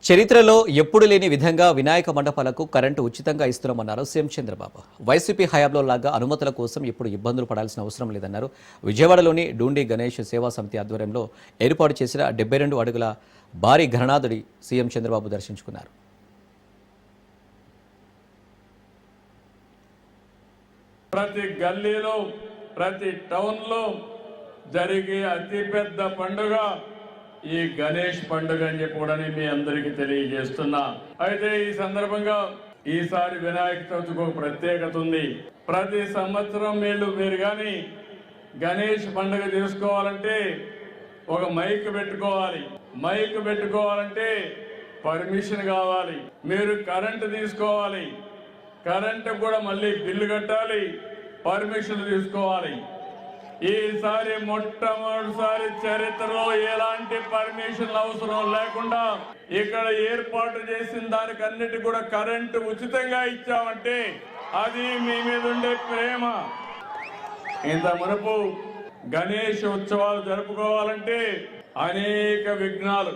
చరిత్రలో ఎప్పుడు లేని విధంగా వినాయక మండపాలకు కరెంటు ఉచితంగా ఇస్తున్నామన్నారు సీఎం చంద్రబాబు. వైసీపీ హయాంలో లాగా అనుమతుల కోసం ఇప్పుడు ఇబ్బందులు పడాల్సిన అవసరం లేదన్నారు. విజయవాడలోని డూండి గణేష్ సేవా సమితి ఆధ్వర్యంలో ఏర్పాటు చేసిన 72 అడుగుల భారీ గణనాథుడి సీఎం చంద్రబాబు దర్శించుకున్నారు. ప్రతి గల్లీలో ప్రతి టౌన్లో జరిగే అతిపెద్ద పండుగ ఈ గణేష్ పండుగ అని చెప్పి కూడా మీ అందరికీ తెలియజేస్తున్నా. అయితే ఈ సందర్భంగా ఈసారి వినాయక చవితికి ఒక ప్రత్యేకత ఉంది. ప్రతి సంవత్సరం మీరు కానీ గణేష్ పండుగ చేసుకోవాలంటే ఒక మైక్ పెట్టుకోవాలి. మైక్ పెట్టుకోవాలంటే పర్మిషన్ కావాలి. మీరు కరెంటు తీసుకోవాలి. కరెంటు కూడా మళ్ళీ బిల్లు కట్టాలి, పర్మిషన్ తీసుకోవాలి. ఈసారి మొట్టమొదటిసారి చరిత్రలో ఎలాంటి పర్మిషన్ అవసరం లేకుండా ఇక్కడ ఏర్పాటు చేసిన దానికి అన్నిటి కూడా కరెంటు ఉచితంగా ఇచ్చామంటే అది మీ మీద ఉండే ప్రేమ. ఇంత మునుపు గణేష్ ఉత్సవాలు జరుపుకోవాలంటే అనేక విఘ్నాలు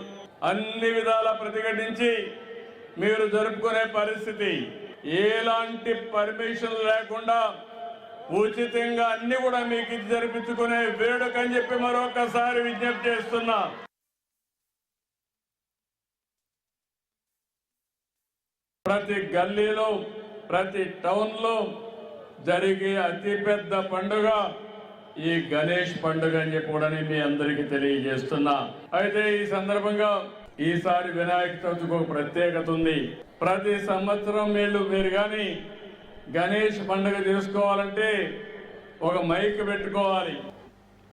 అన్ని విధాల ప్రతిఘటించి మీరు జరుపుకునే పరిస్థితి. ఎలాంటి పర్మిషన్ లేకుండా ఉచితంగా అన్ని కూడా మీకు జరిపించుకునే వేడుక అని చెప్పి మరొకసారి విజ్ఞప్తి చేస్తున్నా. ప్రతి గల్లీలో ప్రతి టౌన్లో జరిగే అతిపెద్ద పండుగ ఈ గణేష్ పండుగ అని చెప్పి కూడా మీ అందరికీ తెలియజేస్తున్నా. అయితే ఈ సందర్భంగా ఈసారి వినాయక చవితికి ఒక ప్రత్యేకత ఉంది. ప్రతి సంవత్సరం మీరు కానీ గణేష్ పండుగ చేసుకోవాలంటే ఒక మైక్ పెట్టుకోవాలి.